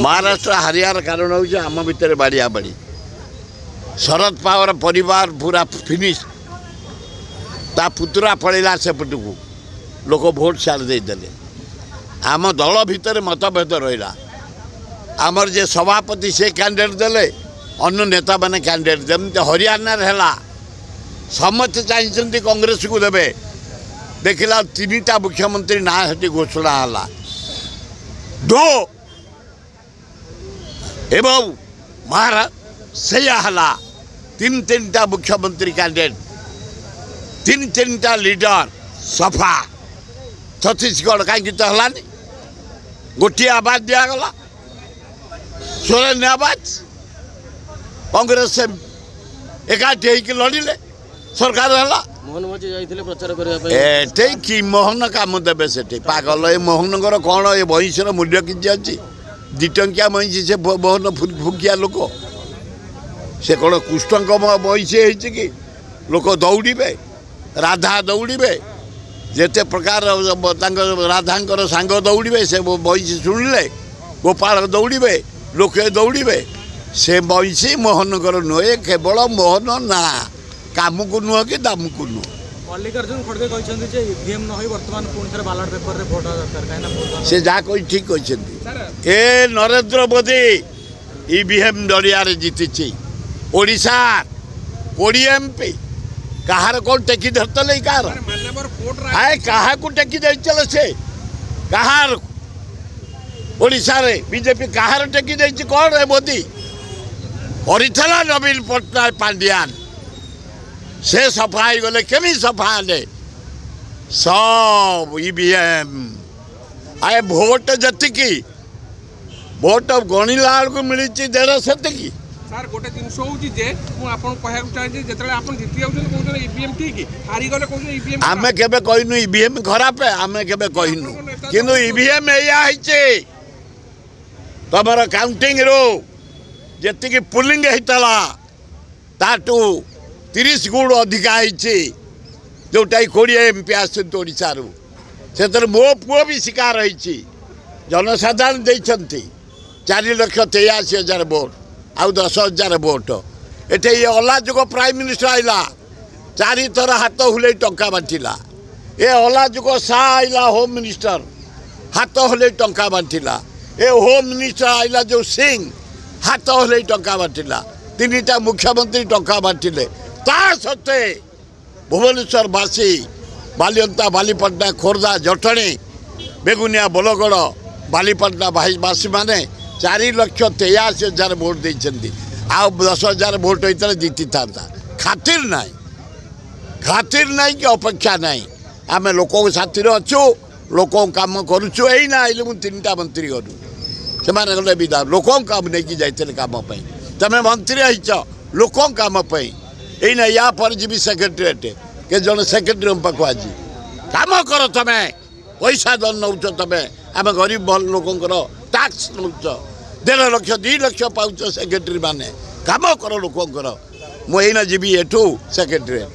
महाराष्ट्र हारियार कारण हूँ आम भितर बाड़िया बाड़ी शरद पवार परिवार पूरा फिनिश ता पुतुरा पड़ेगा सेपट को लोक भोट छाड़ी देले आम दल भितर मतभेद रहा आमर जे सभापति से कैंडिडेट देले अन्य नेता मैंने कैंडिडेट जमी हरियाणा है समस्त चाहिए कांग्रेस को देवे देखला 3टा मुख्यमंत्री ना हटी घोषणा है दो एवं महाराष्ट्र से हला 3-3टा मुख्यमंत्री कैंडिडेट 3-3टा लीडर सफा छत्तीसगढ़ कहीं तो हलानी गोटे आवाज दिगला 16 आवाज कांग्रेस से एकाठी होकर लड़िले सरकार है मोहन मजी जाइथिले प्रचार करबा कि मोहन काम देवे से पागल ये मोहनगर कौन ये महिषर मूल्य किसी अच्छी 2 टंकिया महिषी से मोहन फुकिया लोक से कौन कृष्णक महिषी कि लोक दौड़े राधा दौड़े जिते प्रकार राधांकर सांग दौड़े से महिषी शुणिले गोपाल दौड़े लोके दौड़े से महिषी मोहनकर नुहे केवल मोहन ना काम को नुह कि दाम को नुह मल्लिकार्जुन खड़गे कहते जे ईवीएम न होई वर्तमान पुणी थे बैलेट पेपर रे भोट दरकार काहे से जा कोई ठीक कहते ए नरेंद्र मोदी ईवीएम दरिया रे जीतिछि ओडिशा 20 एमपी कहार कौन टेकी धरतले कार आए कहा को टेकी दे चले से कहार ओडिशा रे बीजेपी कहार टेकी दे कौन है मोदी हरिथला नवीन पटनायक पांड्यान से सफा गले केमी सफा ले सब ईवीएम आए भोट जतिकी भोट गणिला को मिली 150 सर गोटे जिनस होची जे मु आपन कहया चाहे जेतले आपन जीति जाउछन कोन ईवीएम ठीक हारी गले कोन ईवीएम आमे केबे कहिनु ईवीएम खराब है आमे केबे कहिनु किंतु ईवीएम एया हिचे तमर काउंटिंग रो जतिकी पुलिंग हेतला ताटू 30 गुण अधिका है जोटा 20 एमपी आशारू से मो पुओ भी शिकार होती जनसाधारण देते 4,83,000 भोट आउ 10,000 भोट एटे ये अलाजुग प्राइम मिनिस्टर आइला 4 थर हाथ हुले टंका बांटिला ए अलाजुग शाह आइला होम मिनिस्टर हाथ हुले टंका बांटिला ए होम मिनिस्टर आइला जो सिंह हाथ हुले टंका बांटिला 3टा मुख्यमंत्री टंका बांटिले ता सत्ते भुवनेश्वरवासी बालियंता बालीपटना खोर्धा जटणी बेगुनिया बोलगड़ बालीपटना भाईवासी मैंने 4,83,000 भोट देते आ 10,000 भोट होता जीति था खातिर ना कि अपेक्षा ना आम लोक साथी अच्छु लोक कम करुचु ना आइले मुझे 3टा मंत्री करूँ से गले विदा लोक काम नहीं जाते कम तमें मंत्री आईच लोक कम यही या पर जी सेक्रेटेरिएट के जन सेक्रेटरी पाक आज कम कर तमें पैसा दन नौ तमें आम गरीब लोकंर टैक्स नौ 1.5 लाख 2 लाख पाँच सेक्रेटरी माने कम कर लोकंर मुझे जी एठू सेक्रेटेरिएट